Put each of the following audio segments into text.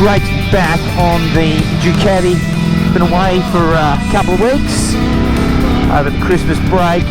great to be back on the Ducati. Been away for a couple of weeks over the Christmas break,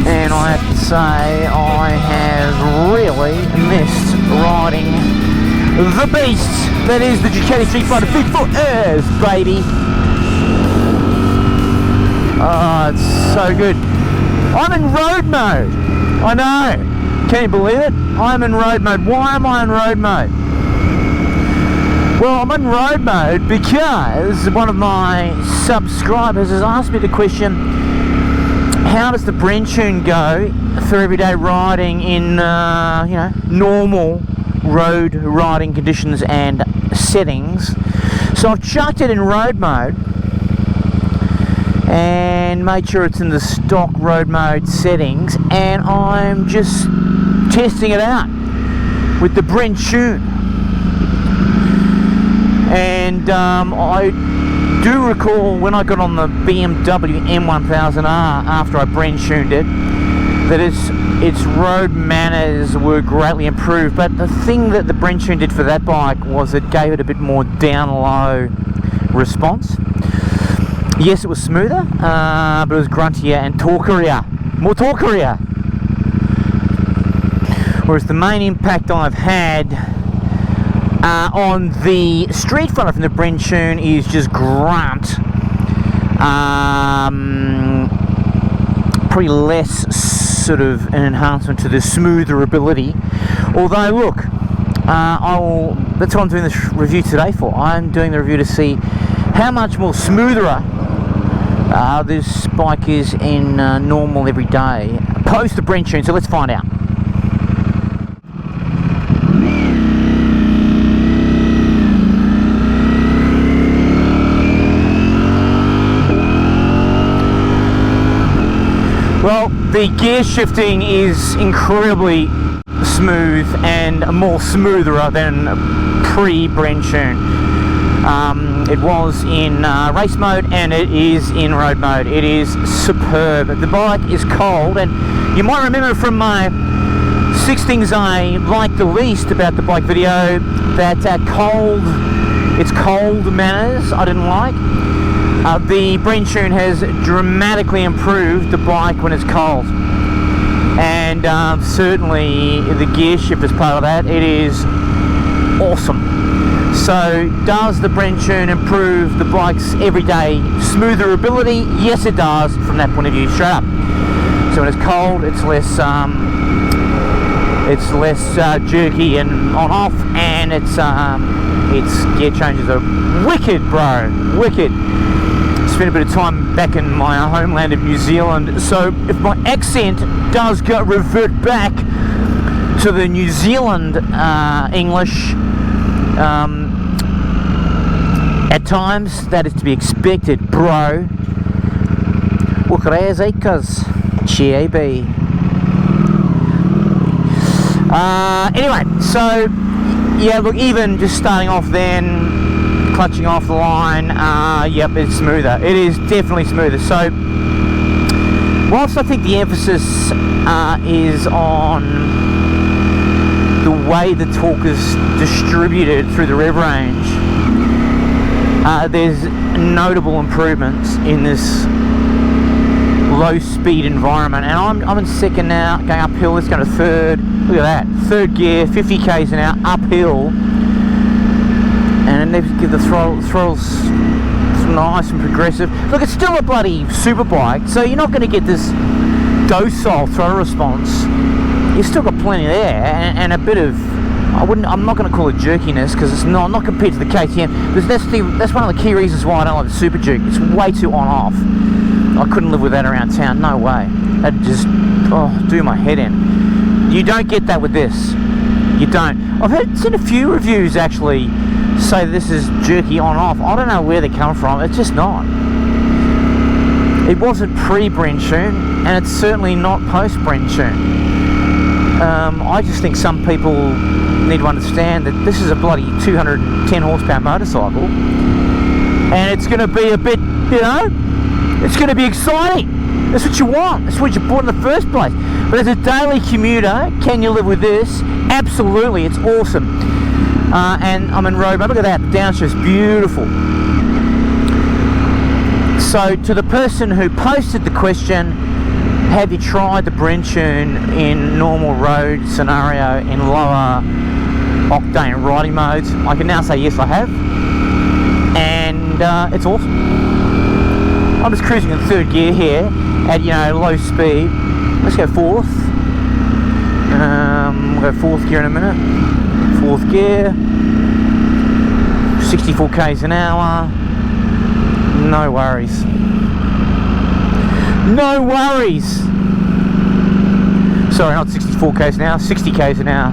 and I have to say I have really missed riding the beast that is the Ducati Streetfighter 54S, baby. Oh, it's so good. I'm in road mode. I know. Can you believe it? I'm in road mode. Why am I in road mode? Well, I'm in road mode because one of my subscribers has asked me the question, how does the Brentune go for everyday riding in, normal road riding conditions and settings? So I've chucked it in road mode and made sure it's in the stock road mode settings, and I'm just testing it out with the Brentune. And I do recall when I got on the BMW M1000R after I Brentuned it, that its road manners were greatly improved. But the thing that the Brentune did for that bike was it gave it a bit more down-low response. Yes, it was smoother, but it was gruntier and torqueier. More torqueier. Whereas the main impact I've had on the Streetfighter from the Brentune is just grunt. Probably less sort of an enhancement to the smoother ability. Although, look, that's what I'm doing this review today for. I'm doing the review to see how much more smoother this bike is in normal everyday post the Brentune. So let's find out. Well, the gear shifting is incredibly smooth and more smoother than pre-Brentune. It was in race mode and it is in road mode. It is superb. The bike is cold, and you might remember from my 6 things I like the least about the bike video that its cold manners I didn't like. The Brentune has dramatically improved the bike when it's cold, and certainly the gear shift is part of that. It is awesome. So does the Brentune improve the bike's everyday smoother ability? Yes, it does, from that point of view, straight up. So when it's cold, it's less jerky and on off, and its gear changes are wicked, bro, wicked. Spent a bit of time back in my homeland of New Zealand, so if my accent does revert back to the New Zealand English at times, that is to be expected, bro. Anyway, so yeah, look, even just starting off then, clutching off the line, yep, it's smoother. It is definitely smoother. So whilst I think the emphasis is on the way the torque is distributed through the rev range, there's notable improvements in this low speed environment. And I'm in second now, going uphill. Let's go to third. Look at that, third gear, 50 k's an hour uphill. And then give the throttles nice and progressive. Look, it's still a bloody super bike, so you're not going to get this docile throttle response. You've still got plenty there, and a bit of, I'm not going to call it jerkiness, because it's not compared to the KTM. That's one of the key reasons why I don't like the Super Duke. It's way too on-off. I couldn't live with that around town, no way. That'd just do my head in. You don't get that with this. You don't. I've seen a few reviews actually say this is jerky on-off. I don't know where they come from. It's just not. It wasn't pre-Brentune, and it's certainly not post-Brentune. I just think some people need to understand that this is a bloody 210 horsepower motorcycle, and it's going to be a bit, it's going to be exciting. That's what you want. That's what you bought in the first place. But as a daily commuter, can you live with this? Absolutely, it's awesome. and I'm in road mode. Look at that, the downshift's beautiful. So to the person who posted the question, have you tried the Brentune in normal road scenario in lower octane riding modes? I can now say yes, I have, and it's awesome. I'm just cruising in third gear here at, you know, low speed. Let's go fourth. We'll go fourth gear in a minute. Fourth gear, 64 k's an hour. No worries. No worries. Sorry, not 64 k's an hour, 60 k's an hour.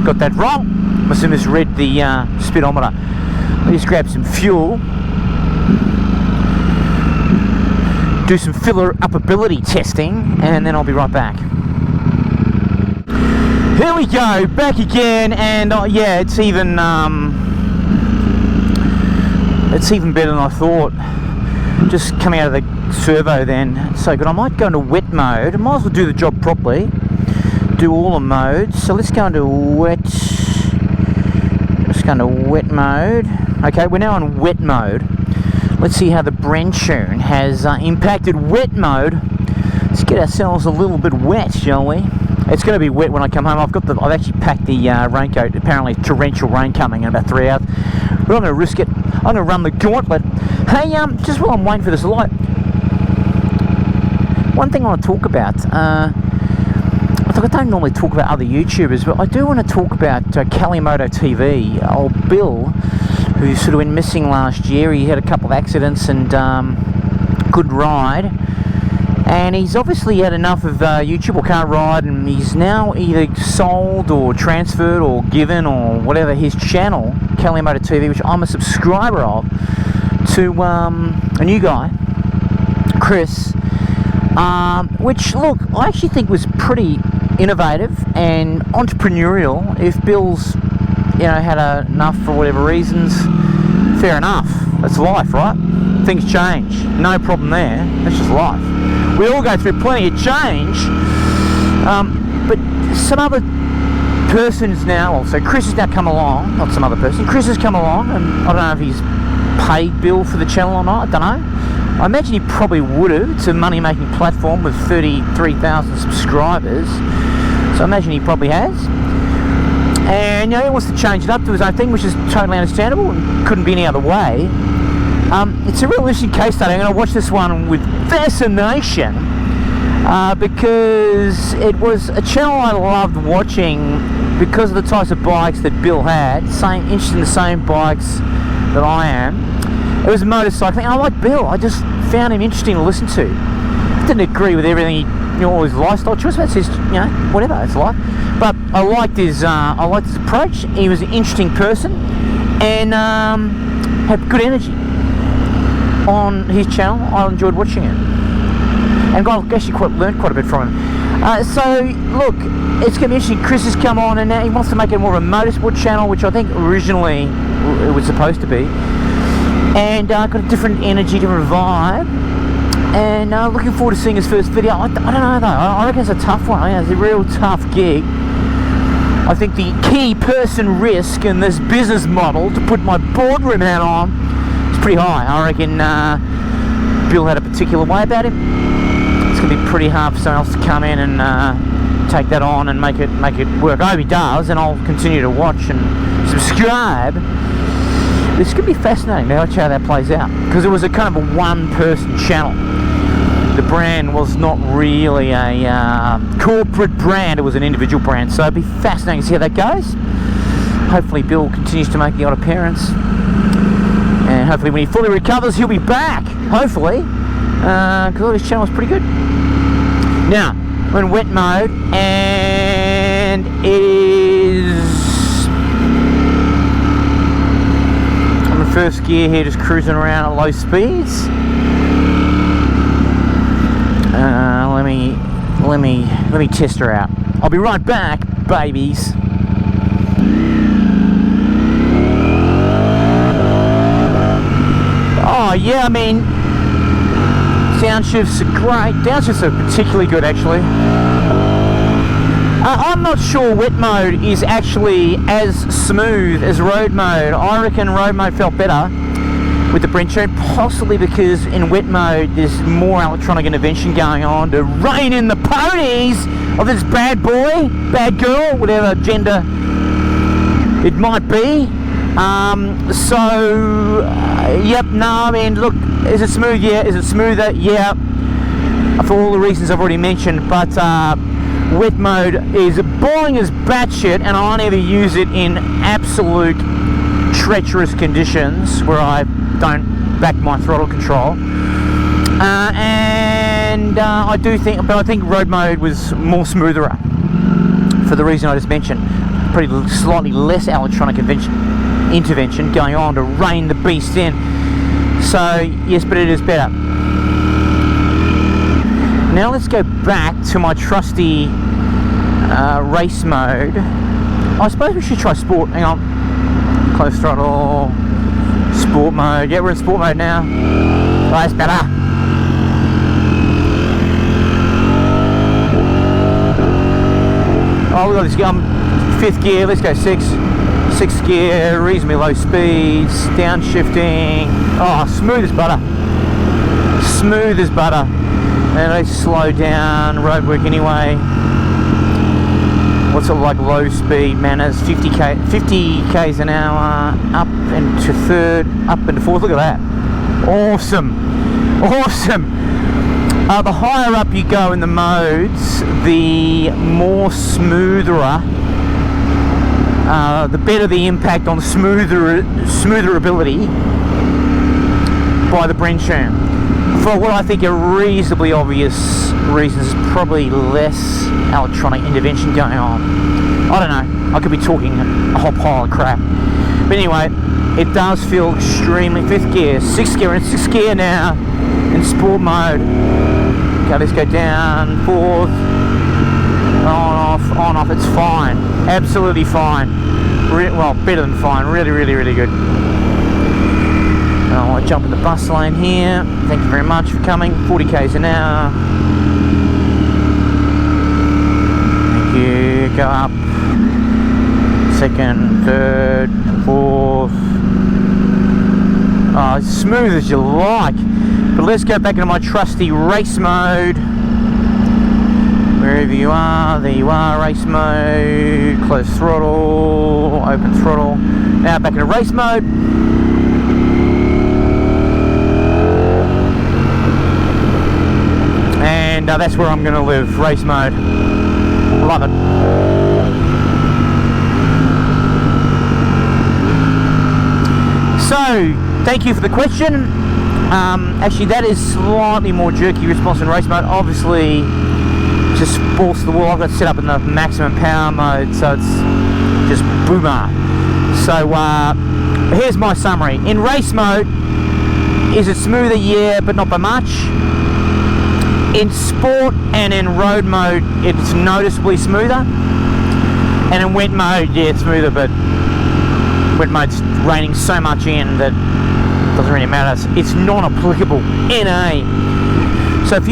Got that wrong. Must have misread the speedometer. Let me just grab some fuel. Do some filler upability testing, and then I'll be right back. Here we go, back again, and yeah, it's even better than I thought. Just coming out of the servo then, so good. I might go into wet mode. I might as well do the job properly. Do all the modes. So let's go into wet. Let's go into wet mode. Okay, we're now in wet mode. Let's see how the Brentune has impacted wet mode. Let's get ourselves a little bit wet, shall we? It's going to be wet when I come home. I've actually packed the raincoat. Apparently torrential rain coming in about 3 hours. But I'm going to risk it. I'm going to run the gauntlet. Hey, just while I'm waiting for this light, one thing I want to talk about. I don't normally talk about other YouTubers, but I do want to talk about Kalimoto TV. Old Bill, who sort of went missing last year. He had a couple of accidents and couldn't ride. And he's obviously had enough of YouTube, or can't ride, and he's now either sold or transferred or given or whatever his channel, Kalimoto TV, which I'm a subscriber of, to a new guy, Chris, which, look, I actually think was pretty innovative and entrepreneurial. If Bill's, you know, had enough for whatever reasons, fair enough. That's life, right? Things change. No problem there. That's just life. We all go through plenty of change, but some other persons now, well, so Chris has now come along, not some other person, Chris has come along, and I don't know if he's paid Bill for the channel or not, I don't know. I imagine he probably would have. It's a money-making platform with 33,000 subscribers, so I imagine he probably has. And, you know, he wants to change it up to his own thing, which is totally understandable and couldn't be any other way. It's a real interesting case study. I'm going to watch this one with fascination because it was a channel I loved watching because of the types of bikes that Bill had. Interested in the same bikes that I am. It was motorcycling. I like Bill. I just found him interesting to listen to. Didn't agree with everything, all his lifestyle choices. That's his, you know, whatever. It's life. But I liked his approach. He was an interesting person and had good energy on his channel. I enjoyed watching it, and I actually learned quite a bit from him. So look, it's going to be interesting. Chris has come on, and now he wants to make it more of a motorsport channel, which I think originally it was supposed to be, and got a different energy, different vibe, and looking forward to seeing his first video. I don't know though. I reckon it's a tough one. It's a real tough gig. I think the key person risk in this business model, to put my boardroom hat on, pretty high. I reckon Bill had a particular way about him. It's going to be pretty hard for someone else to come in and take that on and make it work. I hope he does, and I'll continue to watch and subscribe. This could be fascinating to watch how that plays out, because it was a kind of a one-person channel. The brand was not really a corporate brand, it was an individual brand, so it'd be fascinating to see how that goes. Hopefully Bill continues to make the odd appearance, and hopefully when he fully recovers he'll be back, hopefully, because his channel is pretty good. Now, we're in wet mode, and it is, I'm in first gear here, just cruising around at low speeds. Let me test her out. I'll be right back, babies. Oh yeah, I mean, downshifts are great. Downshifts are particularly good, actually. I'm not sure wet mode is actually as smooth as road mode. I reckon road mode felt better with the Brentune, possibly because in wet mode there's more electronic intervention going on to rein in the ponies of this bad boy, bad girl, whatever gender it might be. Yep, no, I mean, look, is it smooth? Yeah. Is it smoother? Yeah, for all the reasons I've already mentioned, but wet mode is boring as batshit, and I only ever use it in absolute treacherous conditions where I don't back my throttle control. I do think, but I think road mode was more smoother for the reason I just mentioned. Pretty slightly less electronic intervention going on to rein the beast in. So yes, but it is better. Now let's go back to my trusty race mode. I suppose we should try sport. Hang on. Close throttle. Sport mode. Yeah, we're in sport mode now. Oh, that's better. Oh, we've got this gun. 5th gear. Let's go 6th gear. Reasonably low speeds. Downshifting. Oh, smooth as butter. Smooth as butter. And let's slow down. Road work anyway. What's it like low speed manners? 50 k's an hour, up into 3rd, up into 4th. Look at that. Awesome. The higher up you go in the modes, the more smoother, the better the impact on smoother ability by the Brentune. For what I think are reasonably obvious reasons, probably less electronic intervention going on. I don't know, I could be talking a whole pile of crap. But anyway, it does feel extremely 5th gear, 6th gear, and 6th gear now in sport mode. Okay, let's go down, 4th, on off, it's fine. Absolutely fine. Well, better than fine, really good. I'll jump in the bus lane here. Thank you very much for coming. 40 k's an hour. Thank you. Go up. 2nd, 3rd, 4th. Oh, as smooth as you like. But let's go back into my trusty race mode. Wherever you are, there you are. Race mode. Close throttle. Open throttle. Now back into race mode. And that's where I'm going to live, race mode. Love it. So, thank you for the question. Actually, that is slightly more jerky response in race mode. Obviously, just balls to the wall. I've got it set up in the maximum power mode, so it's just boomer. So, here's my summary. In race mode, is it smoother? Yeah, but not by much. In sport and in road mode, it's noticeably smoother. And in wet mode, yeah, it's smoother, but wet mode's raining so much in that it doesn't really matter. It's non-applicable. NA. So if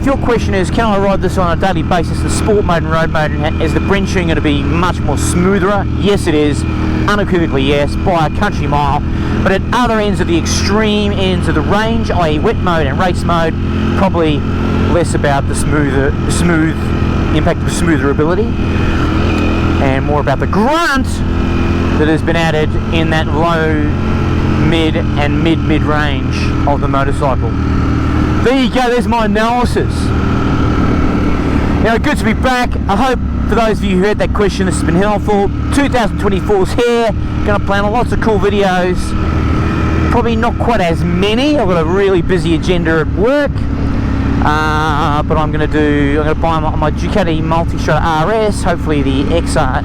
your question is, can I ride this on a daily basis in sport mode and road mode, and is the Brentune going to be much more smoother? Yes, it is. Unequivocally yes, by a country mile. But at other ends of the extreme ends of the range, i.e. wet mode and race mode, probably less about the smooth impact of smoother ability, and more about the grunt that has been added in that low, mid and mid range of the motorcycle. There you go, there's my analysis. Now, good to be back. I hope for those of you who heard that question, this has been helpful. 2024's here. Going to plan lots of cool videos. Probably not quite as many. I've got a really busy agenda at work. But I'm going to buy my Ducati Multistrada RS, hopefully the XR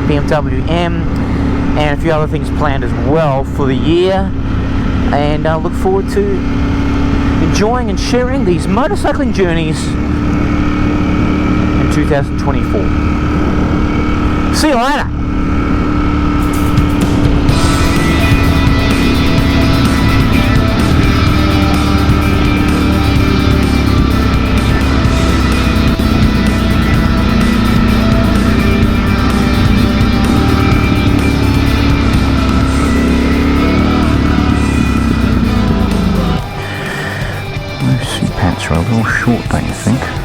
BMW M, and a few other things planned as well for the year. And I look forward to enjoying and sharing these motorcycling journeys in 2024. See you later. more short, don't you think?